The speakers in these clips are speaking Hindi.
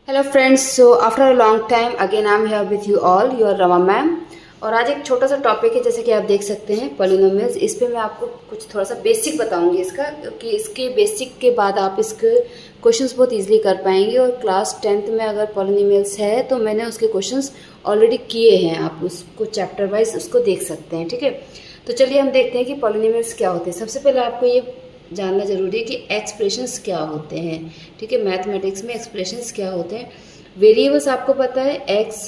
Hello friends, so after a long time again I am here with you all, your Rama ma'am. और आज एक छोटा सा टॉपिक है, जैसे कि आप देख सकते हैं पॉलिनोमियल्स। इस पे मैं आपको कुछ थोड़ा सा बेसिक बताऊंगी इसका, क्योंकि इसके बेसिक के बाद आप इसके क्वेश्चंस बहुत इजीली कर पाएंगे। और क्लास 10th में अगर पॉलिनोमियल्स है तो मैंने उसके क्वेश्चंस ऑलरेडी किए हैं, आप उसको चैप्टर वाइज उसको देख सकते हैं। ठीक है, तो चलिए हम देखते हैं कि पॉलिनोमियल्स क्या होते हैं। सबसे पहले आपको ये जानना जरूरी है कि एक्सप्रेशंस क्या होते हैं। ठीक है, मैथमेटिक्स में एक्सप्रेशंस क्या होते हैं। वेरिएबल्स आपको पता है एक्स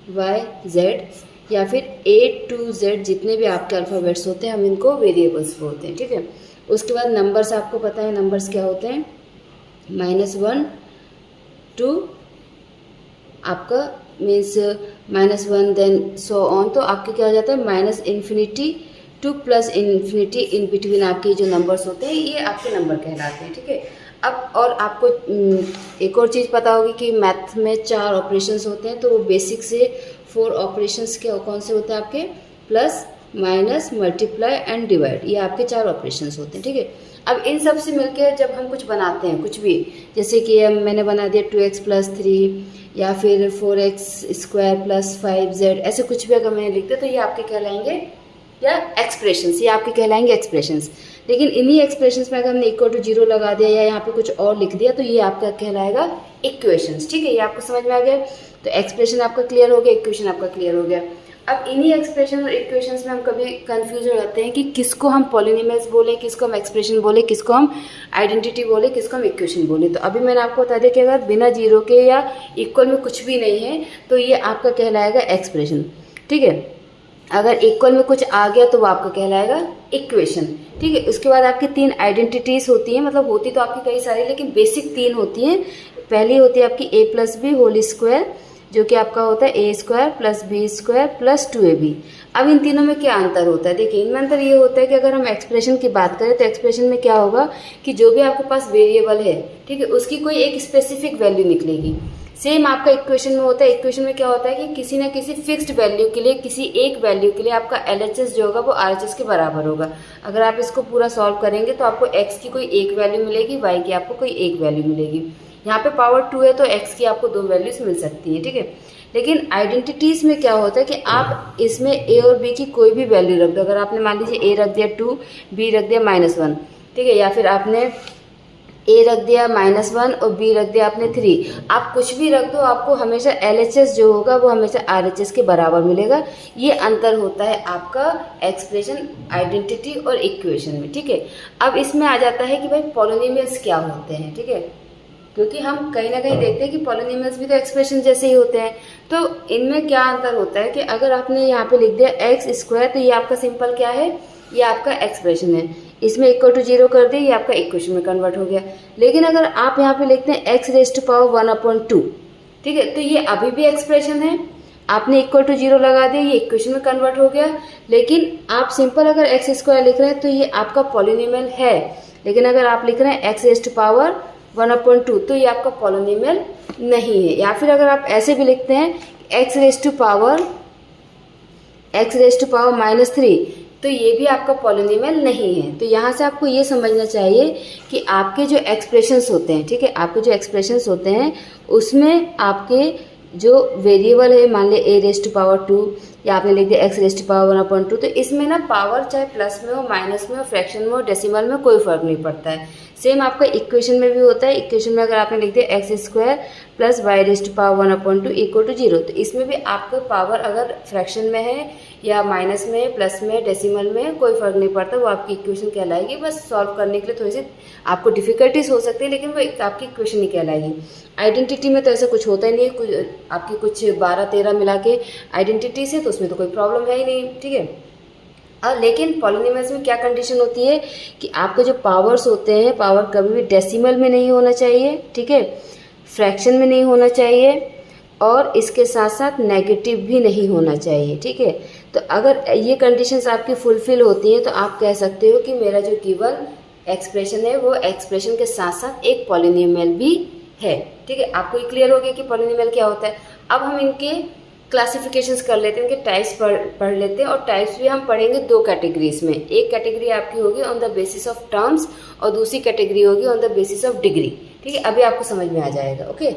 वाई जेड या फिर ए टू जेड, जितने भी आपके अल्फ़ाबेट्स होते हैं हम इनको वेरिएबल्स बोलते हैं। ठीक है, उसके बाद नंबर्स आपको पता है, नंबर्स क्या होते हैं, -1 टू आपका मीन्स -1 देन सो ऑन, तो आपके क्या हो जाता है -∞ टू +∞, इन बिटवीन आपके जो नंबर्स होते हैं ये आपके नंबर कहलाते हैं। ठीक है, अब और आपको एक और चीज़ पता होगी कि मैथ में 4 ऑपरेशंस होते हैं, तो वो बेसिक से 4 ऑपरेशंस के कौन से होते हैं आपके, plus minus multiply and divide, ये आपके 4 ऑपरेशंस होते हैं। ठीक है, अब इन सब से मिलकर जब हम कुछ बनाते हैं, कुछ भी, जैसे कि मैंने बना दिया 2x + 3 या फिर 4x² + 5z, ऐसे कुछ भी अगर मैंने लिख दिया तो ये आपके कहलाएंगे या एक्सप्रेशंस, ये आपके कहलाएंगे एक्सप्रेशंस। लेकिन इन्हीं एक्सप्रेशंस में अगर हमने = 0 लगा दिया या यहाँ पे कुछ और लिख दिया तो ये आपका कहलाएगा इक्वेशंस। ठीक है, ये आपको समझ में आ गया। तो एक्सप्रेशन आपका क्लियर हो गया, इक्वेशन आपका क्लियर हो गया। अब इन्हीं एक्सप्रेशन और इक्वेशंस में हम कभी कंफ्यूज हो जाते हैं कि किसको हम पॉलिनोमियल्स बोले, किसको हम एक्सप्रेशन बोले, किसको हम आइडेंटिटी बोले, किसको हम इक्वेशन बोले। तो अभी मैंने आपको बता दिया कि अगर बिना जीरो के या इक्वल में कुछ भी नहीं है तो ये आपका कहलाएगा एक्सप्रेशन। ठीक है, अगर इक्वल में कुछ आ गया तो वो आपका कहलाएगा इक्वेशन। ठीक है, उसके बाद आपकी 3 आइडेंटिटीज होती हैं, मतलब होती तो आपकी कई सारी लेकिन बेसिक 3 होती हैं। पहली होती है आपकी a + b होल स्क्वायर, जो कि आपका होता है a² + b² + 2ab। अब इन तीनों में क्या अंतर होता है, देखिए इनमें अंतर ये होता है कि अगर हम एक्सप्रेशन की बात करें तो एक्सप्रेशन में क्या होगा कि जो भी आपके पास वेरिएबल है, ठीक है, उसकी कोई एक स्पेसिफिक वैल्यू निकलेगी। सेम आपका इक्वेशन में होता है। इक्वेशन में क्या होता है कि किसी ना किसी फिक्स्ड वैल्यू के लिए, किसी एक वैल्यू के लिए आपका LHS जो होगा वो RHS के बराबर होगा। अगर आप इसको पूरा सॉल्व करेंगे तो आपको x की कोई एक वैल्यू मिलेगी, y की आपको कोई एक वैल्यू मिलेगी। यहाँ पे पावर 2 है तो x की आपको 2 वैल्यूज मिल सकती है। ठीक है, लेकिन आइडेंटिटीज में क्या होता है कि आप इसमें a और b की कोई भी वैल्यू रख दो। अगर आपने मान लीजिए a रख दिया 2, b रख दिया -1, ठीक है, या फिर आपने a रख दिया -1 और b रख दिया आपने 3, आप कुछ भी रख दो आपको हमेशा LHS जो होगा वो हमेशा RHS के बराबर मिलेगा। ये अंतर होता है आपका एक्सप्रेशन, आइडेंटिटी और इक्वेशन में। ठीक है, अब इसमें आ जाता है कि भाई पॉलिनोमियल्स क्या होते हैं। ठीक है, क्योंकि हम कहीं ना कहीं देखते हैं कि पॉलिनोमियल्स भी तो एक्सप्रेशन जैसे ही होते हैं, तो इनमें क्या अंतर होता है कि अगर आपने यहाँ पे लिख दिया x² तो ये आपका सिंपल क्या है, ये आपका एक्सप्रेशन है। इसमें = 0 कर दिए, ये आपका इक्वेशन में कन्वर्ट हो गया। लेकिन अगर आप यहाँ पे लिखते हैं x⁻1/2, ठीक है, तो ये अभी भी एक्सप्रेशन है। आपने = 0 लगा दिया, ये इक्वेशन में कन्वर्ट हो गया। लेकिन आप सिंपल अगर x² लिख रहे हैं तो ये आपका पॉलिनोमियल है। लेकिन अगर आप लिख रहे हैं x⁻1/2 तो ये आपका पॉलिनोमियल नहीं है। या फिर अगर आप ऐसे भी लिखते हैं x⁻−3 तो ये भी आपका पॉलिनोमियल नहीं है। तो यहाँ से आपको ये समझना चाहिए कि आपके जो एक्सप्रेशंस होते हैं, ठीक है, आपके जो एक्सप्रेशंस होते हैं उसमें आपके जो वेरिएबल है, मान लिया a⁻2 या आपने लिख दिया x⁻1/2, तो इसमें ना पावर चाहे प्लस में हो, माइनस में हो, फ्रैक्शन में हो, डेसिमल में, कोई फर्क नहीं पड़ता है। सेम आपका इक्वेशन में भी होता है। इक्वेशन में अगर आपने लिख दिया x² + y⁻1/2 = 0, तो इसमें भी आपको पावर अगर फ्रैक्शन में है या माइनस में, प्लस में, डेसिमल में, कोई फर्क नहीं पड़ता, वो आपकी इक्वेशन कहलाएगी। बस सॉल्व करने के लिए थोड़ी सी आपको डिफिकल्टीज हो सकती है, लेकिन वो आपकी इक्वेशन ही कहलाएगी। आइडेंटिटी में तो ऐसा कुछ होता ही नहीं है, कुछ आपकी कुछ 12-13 मिला के आइडेंटिटीज है तो उसमें तो कोई प्रॉब्लम है ही नहीं। ठीक है, और लेकिन पॉलिनोमियल्स में क्या कंडीशन होती है कि आपके जो पावर्स होते हैं, पावर कभी भी डेसिमल में नहीं होना चाहिए, ठीक है, फ्रैक्शन में नहीं होना चाहिए, और इसके साथ साथ नेगेटिव भी नहीं होना चाहिए। ठीक है, तो अगर ये कंडीशंस आपकी फुलफिल होती हैं तो आप कह सकते हो कि मेरा जो गिवन एक्सप्रेशन है वो एक्सप्रेशन के साथ साथ एक पॉलिनोमियल भी है। ठीक है, आपको ये क्लियर हो गया कि पॉलिनोमियल क्या होता है। अब हम इनके क्लासिफिकेशंस कर लेते हैं, इनके टाइप्स पढ़ लेते हैं। और टाइप्स भी हम पढ़ेंगे 2 कैटेगरीज में। एक कैटेगरी आपकी होगी on the basis of terms और दूसरी कैटेगरी होगी on the basis of degree. ठीक है, अभी आपको समझ में आ जाएगा। ओके,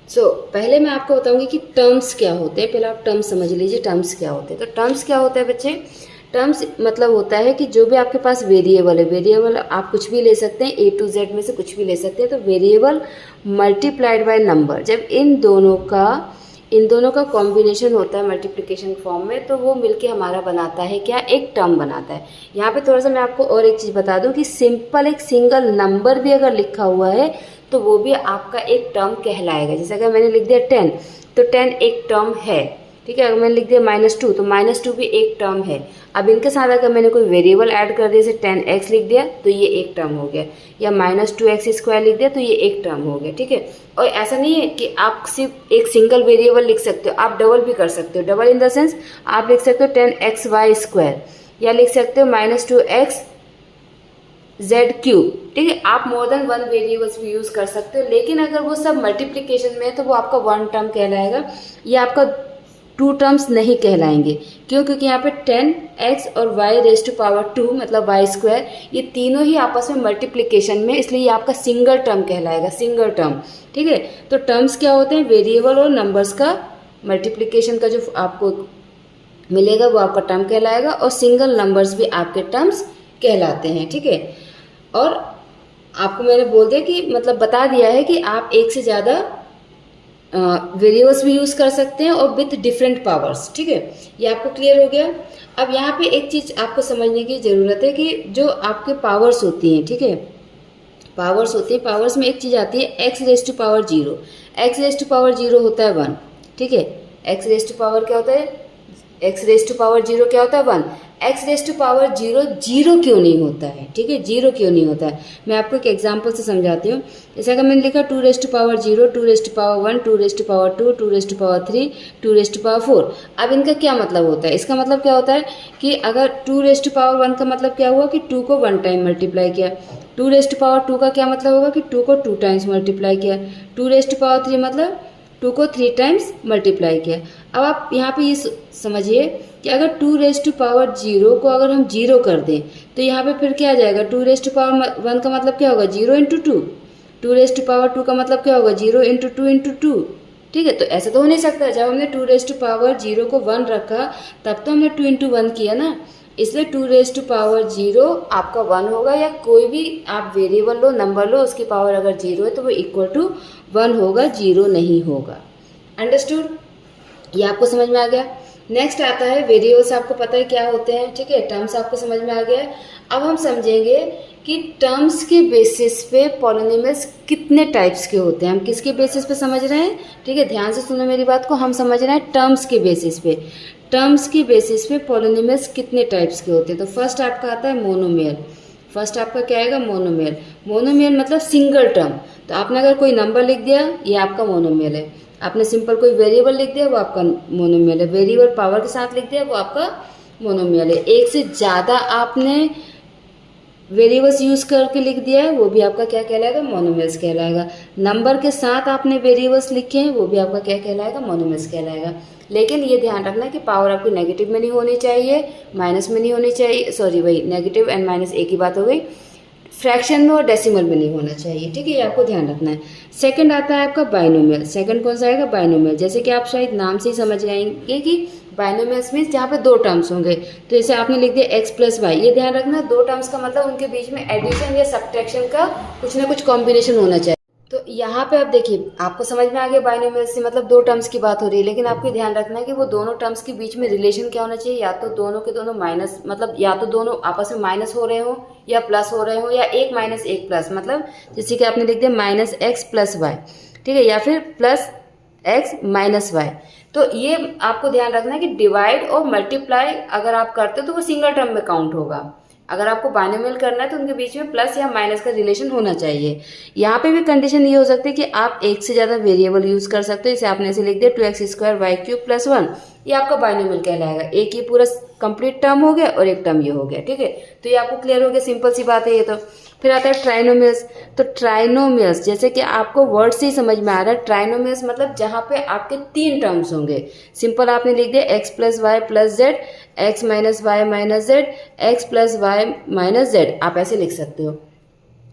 पहले मैं आपको बताऊंगी कि टर्म्स क्या होते हैं। पहले आप टर्म्स समझ लीजिए, टर्म्स क्या होते हैं। तो टर्म्स क्या होता है बच्चे? टर्म्स मतलब होता है कि जो भी आपके पास वेरिएबल है, वेरिएबल आप कुछ भी ले सकते हैं, A to Z में से कुछ भी ले सकते हैं। तो वेरिएबल मल्टीप्लाइड बाय नंबर, जब इन दोनों का कॉम्बिनेशन होता है मल्टीप्लिकेशन फॉर्म में, तो वो मिलके हमारा बनाता है क्या? एक टर्म बनाता है। यहाँ पे थोड़ा सा मैं आपको और एक चीज़ बता दूँ कि सिंपल एक सिंगल नंबर भी अगर लिखा हुआ है तो वो भी आपका एक टर्म कहलाएगा। जैसे अगर मैंने लिख दिया 10, तो 10 एक टर्म है, ठीक है। अगर मैंने लिख दिया -2, तो -2 भी एक टर्म है। अब इनके साथ अगर मैंने कोई वेरिएबल ऐड कर दिया, जैसे 10x लिख दिया तो ये एक टर्म हो गया, या -2x² लिख दिया तो ये एक टर्म हो गया, ठीक है। और ऐसा नहीं है कि आप सिर्फ एक सिंगल वेरिएबल लिख सकते हो, आप डबल भी कर सकते हो। डबल इन द सेंस आप लिख सकते हो 10xy², या लिख सकते हो -2xz³, ठीक है। आप मोर देन वन वेरिएबल्स भी यूज कर सकते हो, लेकिन अगर वो सब मल्टीप्लिकेशन में है तो वो आपका वन टर्म कहलाएगा, ये आपका टू टर्म्स नहीं कहलाएंगे। क्यों? क्योंकि यहाँ पे 10x और y² मतलब y², ये तीनों ही आपस में मल्टीप्लिकेशन में, इसलिए ये आपका सिंगल टर्म कहलाएगा, सिंगल टर्म, ठीक है। तो टर्म्स क्या होते हैं? वेरिएबल और नंबर्स का मल्टीप्लिकेशन का जो आपको मिलेगा वो आपका टर्म कहलाएगा, और सिंगल नंबर्स भी आपके टर्म्स कहलाते हैं, ठीक है। और आपको मैंने बोल दिया कि मतलब बता दिया है कि आप एक से ज़्यादा वेरिएबल्स भी यूज़ कर सकते हैं और विथ डिफरेंट पावर्स, ठीक है। ये आपको क्लियर हो गया। अब यहाँ पे एक चीज़ आपको समझने की ज़रूरत है कि जो आपके पावर्स होती हैं, ठीक है, पावर्स होती हैं, पावर्स में एक चीज़ आती है x⁻0। x⁻0 होता है 1, ठीक है। x⁻0 क्या होता है? x⁻0 क्या होता है? 1। x⁻0 जीरो क्यों नहीं होता है, ठीक है, जीरो क्यों नहीं होता है? मैं आपको एक एग्जांपल से समझाती हूँ। जैसे अगर मैंने लिखा 2⁻0, 2⁻1, 2⁻2, 2⁻3, 2⁻4। अब इनका क्या मतलब होता है? इसका मतलब क्या होता है कि अगर 2⁻1 का मतलब क्या हुआ कि 2 को 1 टाइम मल्टीप्लाई किया। 2⁻2 का क्या मतलब होगा कि 2 को 2 टाइम्स मल्टीप्लाई किया। 2⁻3 मतलब 2 को 3 टाइम्स मल्टीप्लाई किया। अब आप यहाँ पे ये समझिए कि अगर 2⁻0 को अगर हम 0 कर दें तो यहाँ पे फिर क्या आ जाएगा? 2⁻1 का मतलब क्या होगा? 0 × 2। 2⁻2 का मतलब क्या होगा? 0 × 2 × 2, ठीक है। तो ऐसा तो हो नहीं सकता। जब हमने 2⁻0 को 1 रखा तब तो हमने 2 × 1 किया ना, इसलिए 2⁻0 आपका 1 होगा, या कोई भी आप वेरिएबल लो, नंबर लो, उसकी पावर अगर 0 है तो वो =1 होगा, 0 नहीं होगा। अंडरस्टूड? ये आपको समझ में आ गया। नेक्स्ट आता है वेरिएबल्स, आपको पता है क्या होते हैं, ठीक है। टर्म्स आपको समझ में आ गया। अब हम समझेंगे कि टर्म्स के बेसिस पे पॉलिनोमियल्स कितने टाइप्स के होते हैं। हम किसके बेसिस पे समझ रहे हैं? ठीक है, ध्यान से सुनो मेरी बात को। हम समझ रहे हैं टर्म्स के बेसिस पे। टर्म्स के बेसिस पे पॉलिनोमियल्स कितने टाइप्स के होते हैं। तो फर्स्ट आपका आता है मोनोमियल। फर्स्ट आपका क्या आएगा? मोनोमियल। मोनोमियल मतलब सिंगल टर्म। तो आपने अगर कोई नंबर लिख दिया, ये आपका मोनोमियल है। आपने सिंपल कोई वेरिएबल लिख दिया, वो आपका मोनोमियल है। वेरिएबल पावर के साथ लिख दिया, वो आपका मोनोमियल है। एक से ज़्यादा आपने वेरिएबल्स यूज़ करके लिख दिया है, वो भी आपका क्या कहलाएगा? मोनोमियल्स कहलाएगा। नंबर के साथ आपने वेरिएबल्स लिखे हैं, वो भी आपका क्या कहलाएगा? मोनोमियल्स कहलाएगा। लेकिन ये ध्यान रखना कि पावर आपकी नेगेटिव में नहीं होनी चाहिए, माइनस में नहीं होनी चाहिए, सॉरी वही नेगेटिव एंड माइनस एक ही बात हो गई। फ्रैक्शन में और डेसिमल में नहीं होना चाहिए, ठीक है, ये आपको ध्यान रखना है। सेकंड आता है आपका बाइनोमियल। सेकंड कौन सा आएगा? बाइनोमियल। जैसे कि आप शायद नाम से ही समझ जाएंगे कि बाइनोमियल्स मीन्स जहाँ पे दो टर्म्स होंगे। तो जैसे आपने लिख दिया x + y, ये ध्यान रखना, दो टर्म्स का मतलब उनके बीच में एडिशन या सब्ट्रैक्शन का कुछ ना कुछ कॉम्बिनेशन होना चाहिए। तो यहाँ पे आप देखिए, आपको समझ में आ गया बाइनोमियल से मतलब दो टर्म्स की बात हो रही है, लेकिन आपको ध्यान रखना है कि वो दोनों टर्म्स के बीच में रिलेशन क्या होना चाहिए। या तो दोनों के दोनों माइनस, मतलब या तो दोनों आपस में माइनस हो रहे हो या प्लस हो रहे हो, या एक माइनस एक प्लस, मतलब जैसे कि आपने लिख दिया -x + y, ठीक है, या फिर +x - y। तो ये आपको ध्यान रखना है कि डिवाइड और मल्टीप्लाई अगर आप करते हो तो वो सिंगल टर्म में काउंट होगा। अगर आपको बाइनोमियल करना है तो उनके बीच में प्लस या माइनस का रिलेशन होना चाहिए। यहाँ पे भी कंडीशन ये हो सकती है कि आप एक से ज़्यादा वेरिएबल यूज़ कर सकते हो। जैसे आपने ऐसे लिख दिया 2x² y³ + 1, ये आपका बाइनोमियल कहलाएगा। एक ये पूरा कंप्लीट टर्म हो गया और एक टर्म ये हो गया, ठीक है। तो ये आपको क्लियर हो गया, सिंपल सी बात है ये तो। फिर आता है ट्राइनोमियल्स। तो ट्राइनोमियल्स जैसे कि आपको वर्ड से ही समझ में आ रहा है, ट्राइनोमियल्स मतलब जहाँ पे आपके तीन टर्म्स होंगे। सिंपल आपने लिख दिया x + y + z, x - y - z, x + y - z, आप ऐसे लिख सकते हो।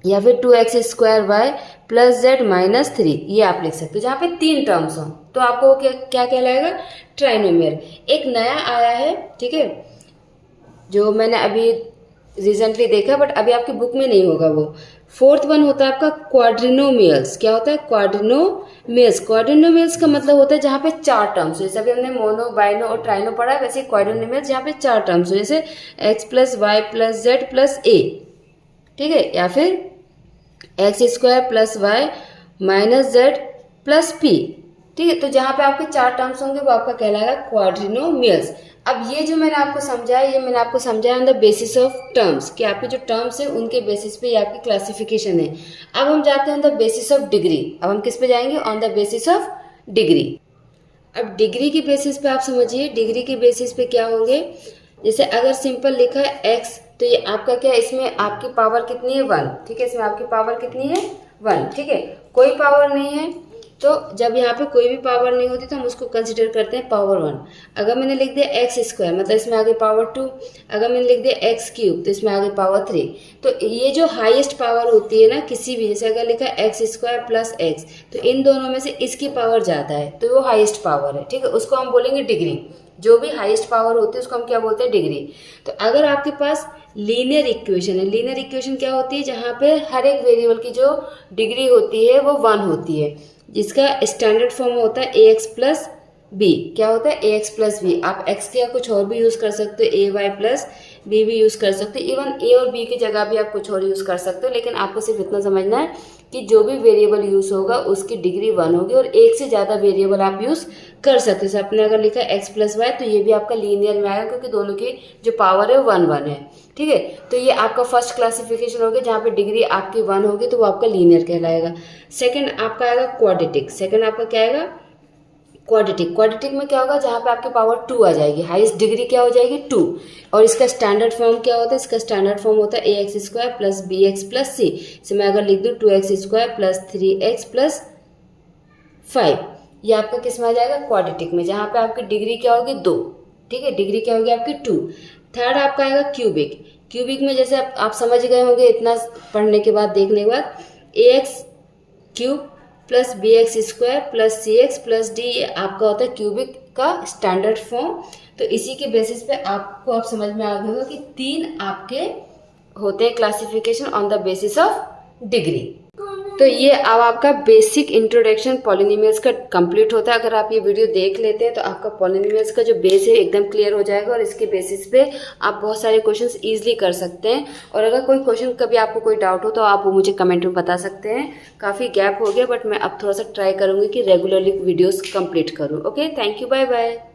या फिर 2x² प्लस z माइनस 3, ये आप लिख सकते हो जहाँ पे 3 टर्म्स हों, तो आपको वो क्या कहलाएगा, ट्राइनोमियल। एक नया आया है, ठीक है, जो मैंने अभी रिसेंटली देखा, बट अभी आपकी बुक में नहीं होगा वो। फोर्थ वन होता है आपका क्वाड्रिनोमियल्स। क्या होता है, क्वाड्रिनोमियल्स। क्वाड्रिनोमियल्स का मतलब होता है जहाँ पे 4 टर्म्स हो, जैसे अभी हमने मोनो, बाइनो और ट्राइनो पढ़ा है, वैसे क्वाड्रिनोमियल्स जहाँ पे 4 टर्म्स हो, जैसे x plus Y plus Z plus A, ठीक है, या फिर x² plus Y minus Z plus P, ठीक है। तो जहाँ पे आपके 4 टर्म्स होंगे वो आपका कहलाएगा क्वाड्रिनोमियल्स। अब ये जो मैंने आपको समझाया, ये मैंने आपको समझाया on the basis of terms, कि आपके जो टर्म्स हैं उनके बेसिस पे ये आपकी क्लासिफिकेशन है। अब हम जाते हैं on the basis of degree. अब हम किस पे जाएंगे, on the basis of degree. अब डिग्री की बेसिस पे आप समझिए, डिग्री की बेसिस पे क्या होंगे, जैसे अगर सिंपल लिखा है x, तो ये आपका क्या है, इसमें आपकी पावर कितनी है, 1, ठीक है, इसमें आपकी पावर कितनी है, 1, ठीक है, कोई पावर नहीं है। तो जब यहाँ पे कोई भी पावर नहीं होती तो हम उसको कंसिडर करते हैं पावर 1। अगर मैंने लिख दिया x² मतलब इसमें आगे पावर 2, अगर मैंने लिख दिया x³ तो इसमें आगे पावर 3। तो ये जो हाईएस्ट पावर होती है ना किसी भी, जैसे अगर लिखा x² प्लस x, तो इन दोनों में से इसकी पावर ज़्यादा है तो वो हाईएस्ट पावर है, ठीक है, उसको हम बोलेंगे डिग्री। जो भी हाईएस्ट पावर होती है उसको हम क्या बोलते हैं, डिग्री। तो अगर आपके पास लीनियर इक्वेशन है, लीनियर इक्वेशन क्या होती है, जहाँ पे हर एक वेरिएबल की जो डिग्री होती है वो 1 होती है, जिसका स्टैंडर्ड फॉर्म होता है ax प्लस बी। क्या होता है, ax प्लस बी। आप x के या कुछ और भी यूज़ कर सकते हो, ay प्लस बी भी यूज़ कर सकते हो, इवन a और b की जगह भी आप कुछ और यूज़ कर सकते हो, लेकिन आपको सिर्फ इतना समझना है कि जो भी वेरिएबल यूज़ होगा उसकी डिग्री 1 होगी, और एक से ज़्यादा वेरिएबल आप यूज़ कर सकते हो। आपने अगर लिखा है x प्लस वाई, तो ये भी आपका लीनियर में आएगा, क्योंकि दोनों की जो पावर है 1 है, ठीक है। तो ये आपका फर्स्ट क्लासिफिकेशन होगा, जहाँ पे डिग्री आपकी 1 होगी तो वो आपका लीनियर कहलाएगा। सेकंड आपका आएगा क्वाड्रेटिक। सेकंड आपका क्या आएगा, क्वाड्रेटिक। क्वाड्रेटिक में क्या होगा, जहाँ पे आपकी पावर 2 आ जाएगी, हाईएस्ट डिग्री क्या हो जाएगी, 2। और इसका स्टैंडर्ड फॉर्म क्या होता है, इसका स्टैंडर्ड फॉर्म होता है ax² plus bx plus c। इसे मैं अगर लिख दूँ 2x² प्लस 3x प्लस 5, ये आपका किस में आ जाएगा, क्वाड्रेटिक में, जहाँ पे आपकी डिग्री क्या होगी, 2, ठीक है, डिग्री क्या होगी आपकी 2। थर्ड आपका आएगा क्यूबिक। क्यूबिक में जैसे आप समझ गए होंगे इतना पढ़ने के बाद, देखने के बाद, ax³ plus bx² plus cx plus d, ये आपका होता है क्यूबिक का स्टैंडर्ड फॉर्म। तो इसी के बेसिस पे आपको आप समझ में आ गया होगा कि 3 आपके होते हैं classification on the basis of degree. तो ये अब आपका बेसिक इंट्रोडक्शन पॉलिनोमियल्स का कंप्लीट होता है। अगर आप ये वीडियो देख लेते हैं तो आपका पॉलिनोमियल्स का जो बेस है एकदम क्लियर हो जाएगा, और इसके बेसिस पे आप बहुत सारे क्वेश्चंस इजीली कर सकते हैं। और अगर कोई क्वेश्चन कभी आपको कोई डाउट हो तो आप वो मुझे कमेंट में बता सकते हैं। काफ़ी गैप हो गया, बट मैं अब थोड़ा सा ट्राई करूँगी कि रेगुलरली वीडियोज़ कंप्लीट करूँ। Okay, thank you, bye bye.